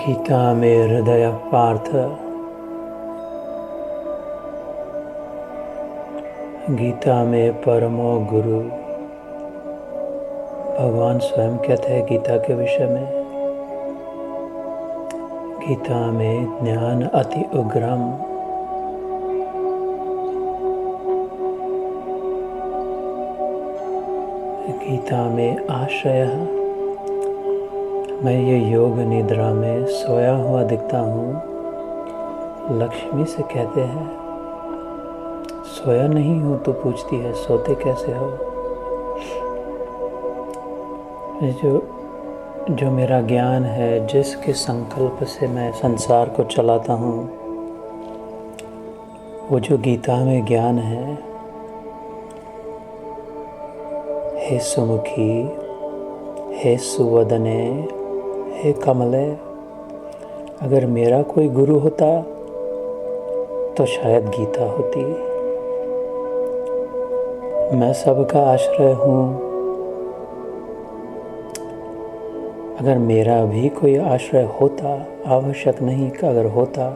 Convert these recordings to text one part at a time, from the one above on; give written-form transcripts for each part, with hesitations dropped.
गीता में हृदय पार्थ, गीता में परमो गुरु। भगवान स्वयं कहते हैं गीता के विषय में, गीता में ज्ञान अति उग्रम, गीता में आश्रय। मैं ये योग निद्रा में सोया हुआ दिखता हूँ। लक्ष्मी से कहते हैं सोया नहीं हूँ, तो पूछती है सोते कैसे हो। जो मेरा ज्ञान है, जिसके संकल्प से मैं संसार को चलाता हूँ, वो जो गीता में ज्ञान है, हे सुमुखी, हे सुवदने, हे कमले, अगर मेरा कोई गुरु होता तो शायद गीता होती। मैं सबका आश्रय हूँ। अगर मेरा भी कोई आश्रय होता, आवश्यक नहीं कि अगर होता,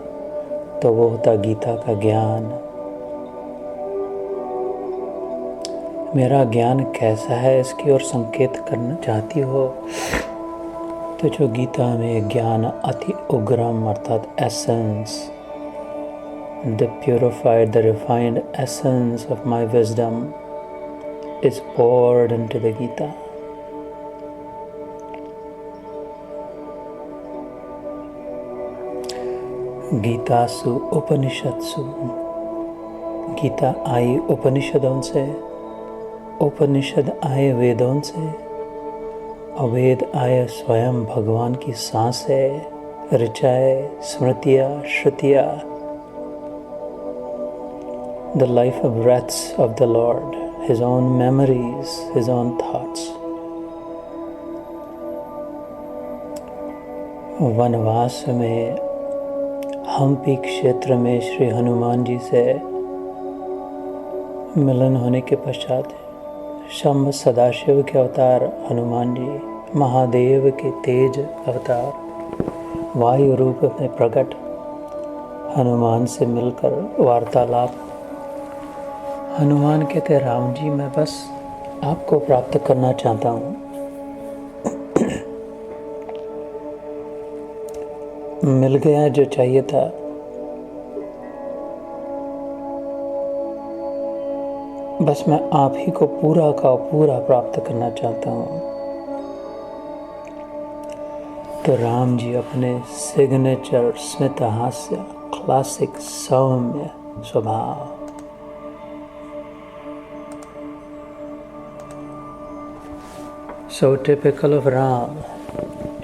तो वो होता गीता का ज्ञान। मेरा ज्ञान कैसा है, इसकी ओर संकेत करना चाहती हो तो जो गीता में ज्ञान अति उग्रम अर्थात essence, the purified, the refined essence of my wisdom is poured into the Gita. गीतासु उपनिषत्सु, गीता आई उपनिषदों से, उपनिषद आए वेदों से, अवेद आए स्वयं भगवान की सांसें, ऋचाएँ, स्मृतियाँ, श्रुतियाँ, the life of breaths of the Lord, His own memories, His own thoughts. वनवास में हम्पी क्षेत्र में श्री हनुमान जी से मिलन होने के पश्चात शंभ सदाशिव के अवतार हनुमान जी, महादेव के तेज अवतार, वायु रूप में प्रकट हनुमान से मिलकर वार्तालाप। हनुमान कहते राम जी, मैं बस आपको प्राप्त करना चाहता हूँ। मिल गया जो चाहिए था। बस मैं आप ही को पूरा का पूरा प्राप्त करना चाहता हूँ। तो राम जी अपने सिग्नेचर स्मित हास्य, क्लासिक सौम्य स्वभाव, so typical of Ram,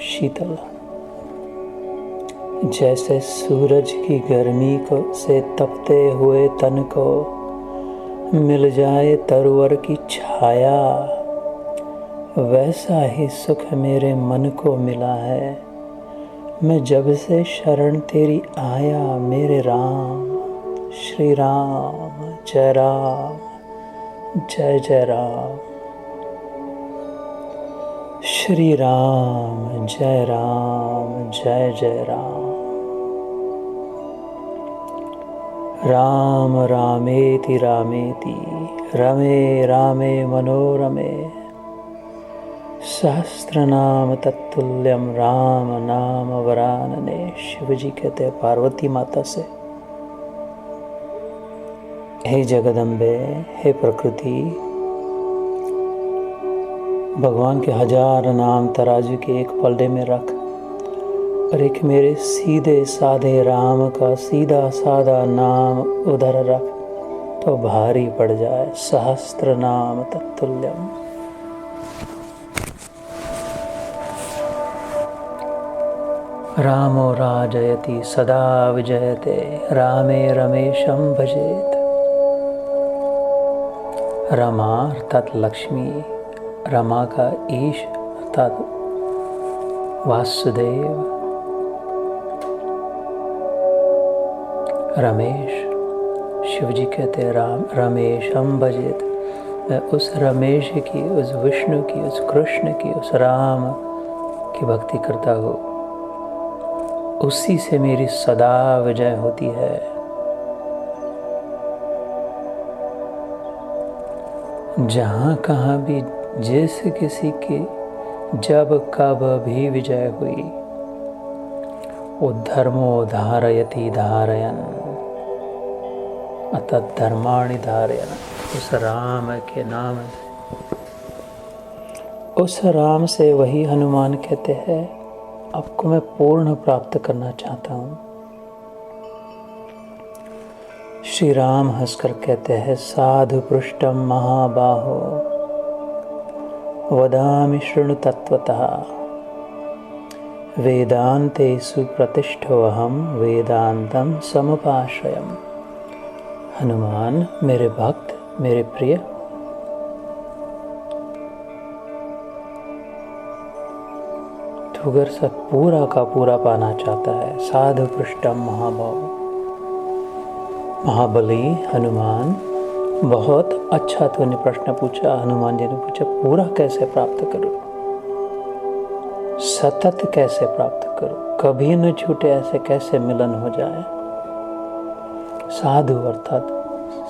शीतल, जैसे सूरज की गर्मी को से तपते हुए तन को मिल जाए तरवर की छाया, वैसा ही सुख मेरे मन को मिला है। मैं जब से शरण तेरी आया मेरे राम। श्री राम जय राम, जय जय राम। श्री राम जय राम, जय जय राम। राम रामेति रामेति, रमे रामे मनोरमे, सहस्रनाम तत्तुल्यम राम नाम वरानने। शिव जी कहते हैं पार्वती माता से, हे जगदम्बे, हे प्रकृति, भगवान के 1000 नाम तराजू के एक पलड़े में रख और एक मेरे सीधे साधे राम का सीधा साधा नाम उधर रख तो भारी पड़ जाए। सहस्त्र नाम तत्तुल्यम। रामो राजयति सदा विजयते, रामे रमेशं भजेत। रमा अर्थात लक्ष्मी, रमा का ईश अर्थात वासुदेव, रमेश, शिव जी कहते हैं राम रमेश हम भजेत। मैं उस रमेश की, उस विष्णु की, उस कृष्ण की, उस राम की भक्ति करता हूँ। उसी से मेरी सदा विजय होती है। जहाँ कहाँ भी जिस किसी की जब कब भी विजय हुई, उद्धर्मो धारयति धारयन अतः धर्माणि धारयन। उस राम के नाम से, उस राम से वही हनुमान कहते हैं, आपको मैं पूर्ण प्राप्त करना चाहता हूँ। श्री राम हंसकर कहते हैं, साधु पृष्ठम महाबाहो वदामि शृणु तत्वतः वेदांतेषु प्रतिष्ठोऽहं वेदांतं समुपाश्रयम्। हनुमान मेरे भक्त, मेरे प्रिय, तू अगर सब पूरा का पूरा पाना चाहता है, साधु पृष्ठम महाबली हनुमान, बहुत अच्छा तूने प्रश्न पूछा। हनुमान जी ने पूछा, पूरा कैसे प्राप्त करूं, सतत कैसे प्राप्त करूं, कभी न छूटे ऐसे कैसे मिलन हो जाए। साधु अर्थात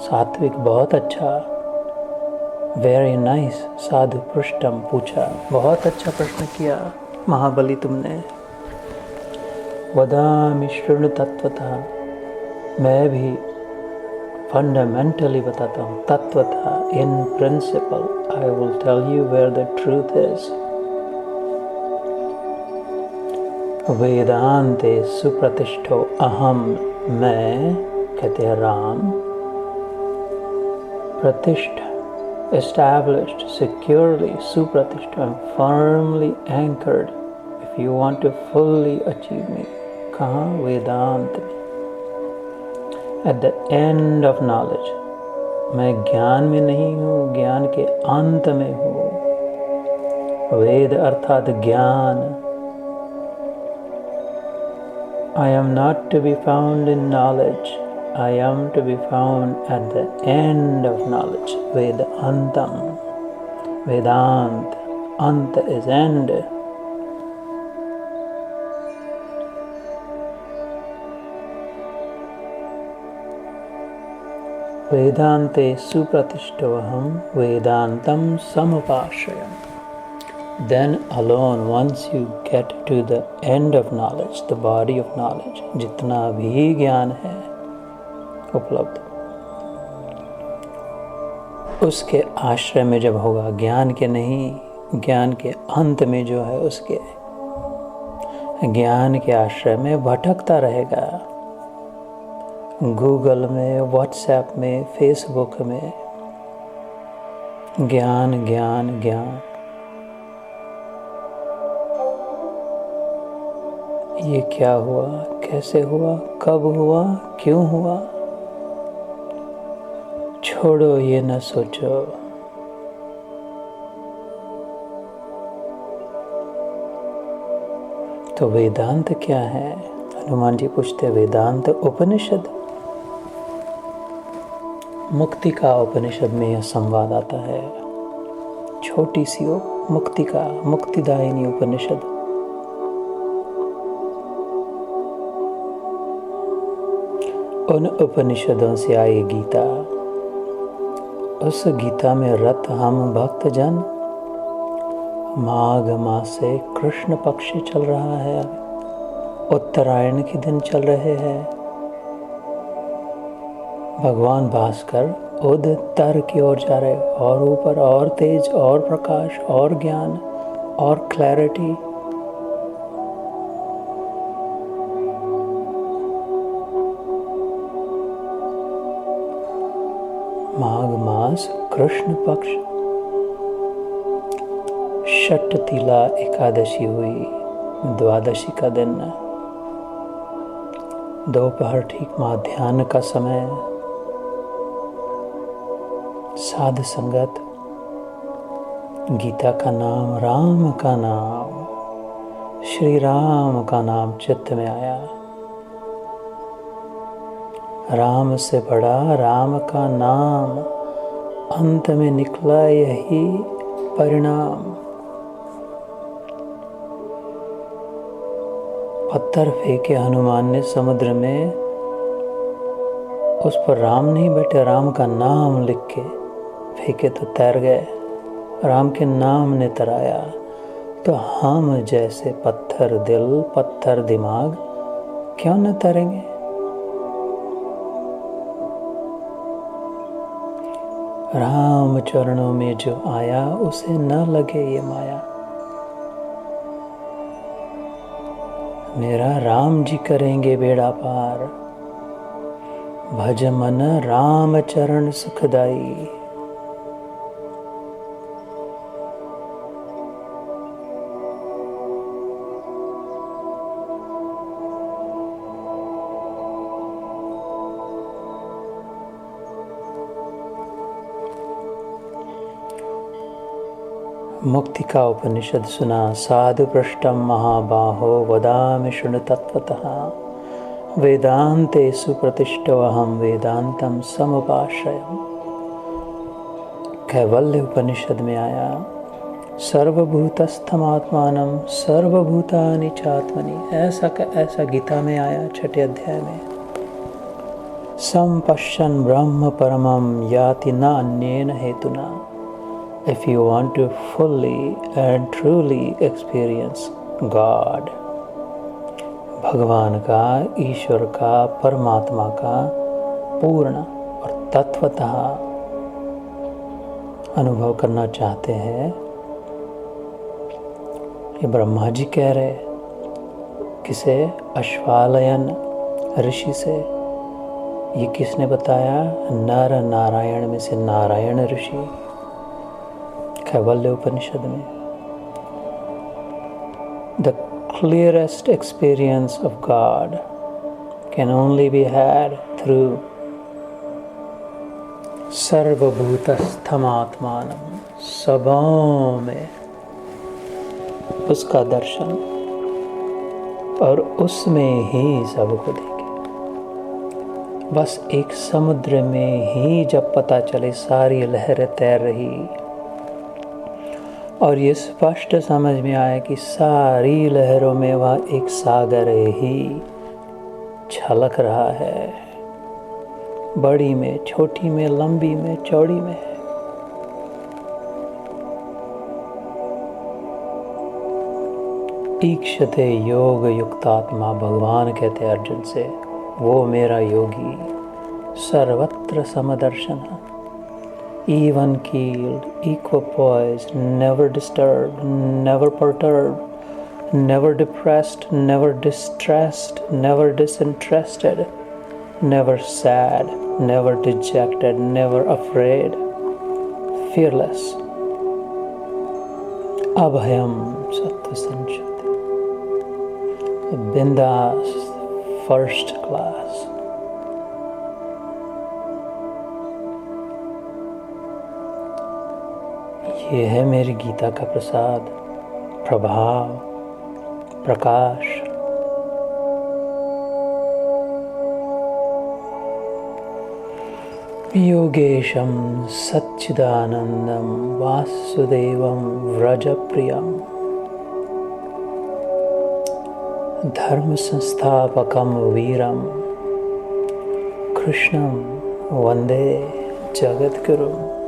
सात्विक, बहुत अच्छा, वेरी नाइस। साधु पृष्ठम पूछा, बहुत अच्छा प्रश्न किया महाबली तुमने। वदामि शृणु तत्वतः, मैं भी फंडामेंटली बताता हूँ, तत्वतः, in principle, I will tell you where the truth is. वेदांते सुप्रतिष्ठो अहम, मैं, कहते हैं राम, प्रतिष्ठा, established, securely, supratishtha, and firmly anchored, if you want to fully achieve me. कहाँ? वेदांत में। At the end of knowledge, मैं ज्ञान में नहीं हूँ, ज्ञान के अंत में हूँ। वेद अर्थात ज्ञान। I am not to be found in knowledge, I am to be found at the end of knowledge. Vedantam, Vedant, Anta is end. Vedante supratishtavaham Vedantam samupashrayam. Then alone, once you get to the end of knowledge, the body of knowledge, जितना भी ज्ञान है उपलब्ध, उसके आश्रय में जब होगा, ज्ञान के नहीं, ज्ञान के अंत में जो है, उसके ज्ञान के आश्रय में भटकता रहेगा। गूगल में, व्हाट्सएप में, फेसबुक में ज्ञान ज्ञान ज्ञान। ये क्या हुआ, कैसे हुआ, कब हुआ, क्यों हुआ, छोड़ो, ये न सोचो। तो वेदांत क्या है? हनुमान जी पूछते, वेदांत उपनिषद, मुक्ति का उपनिषद में यह संवाद आता है। छोटी सी मुक्ति का, मुक्तिदायिनी उपनिषद। उन उपनिषदों से आई गीता। उस गीता में रत हम भक्त जन, माघ मास से कृष्ण पक्ष चल रहा है, उत्तरायण के दिन चल रहे हैं। भगवान भास्कर उत्तर की ओर जा रहे, और ऊपर और तेज, और प्रकाश, और ज्ञान, और क्लैरिटी। माघ मास कृष्ण पक्ष, षटतिला एकादशी हुई, द्वादशी का दिन, दोपहर ठीक माध्याह्न का समय, साध संगत, गीता का नाम, राम का नाम, श्री राम का नाम चित्त में आया। राम से बड़ा राम का नाम, अंत में निकला यही परिणाम। पत्थर फेंके हनुमान ने समुद्र में, उस पर राम नहीं बैठे, राम का नाम लिख के फेंके तो तैर गए, राम के नाम ने तराया। तो हम जैसे पत्थर दिल, पत्थर दिमाग क्यों न तरेंगे? राम चरणों में जो आया उसे न लगे ये माया। मेरा राम जी करेंगे बेड़ा पार, भज मन राम चरण सुखदाई। मुक्तिका उपनिषद सुना, साधु पृष्ठम महाबाहो वदामि शृणु तत्वतः, वेदांतेषु प्रतिष्ठोऽहं वेदांतम समुपाश्रयम्। कैवल्य उपनिषद में आया, सर्वभूतस्थमात्मानं सर्वभूतानि चात्मनि, ऐसा गीता में आया 6 अध्याय में। संपश्यन् ब्रह्म परमं याति न अन्येन हेतुना। If you want to fully and truly experience God, भगवान का, ईश्वर का, परमात्मा का पूर्ण और तत्वतः अनुभव करना चाहते हैं, ये ब्रह्मा जी कह रहे, किसे? अश्वालयन ऋषि से। ये किसने बताया? नर नारायण में से नारायण ऋषि, कैवल्य उपनिषद में। The clearest experience of God can only be had through सर्वभूतस्थम आत्मानम, सबों में उसका दर्शन, और उसमें ही सबको देखे। बस एक समुद्र में ही जब पता चले सारी लहरें तैर रही, और ये स्पष्ट समझ में आया कि सारी लहरों में वह एक सागर ही छलक रहा है, बड़ी में, छोटी में, लंबी में, चौड़ी में। ईक्षते योग युक्तात्मा, भगवान कहते अर्जुन से, वो मेरा योगी, सर्वत्र समदर्शन, even keeled, equipoised, never disturbed, never perturbed, never depressed, never distressed, never disinterested, never sad, never dejected, never afraid, fearless, abhayam sattva sanchati, bindas, first class। ये है मेरी गीता का प्रसाद, प्रभाव, प्रकाश। योगेशं सच्चिदानंदं वासुदेवं व्रजप्रियं, धर्म संस्थापकं वीरं, कृष्णं वंदे जगद्गुरुम्।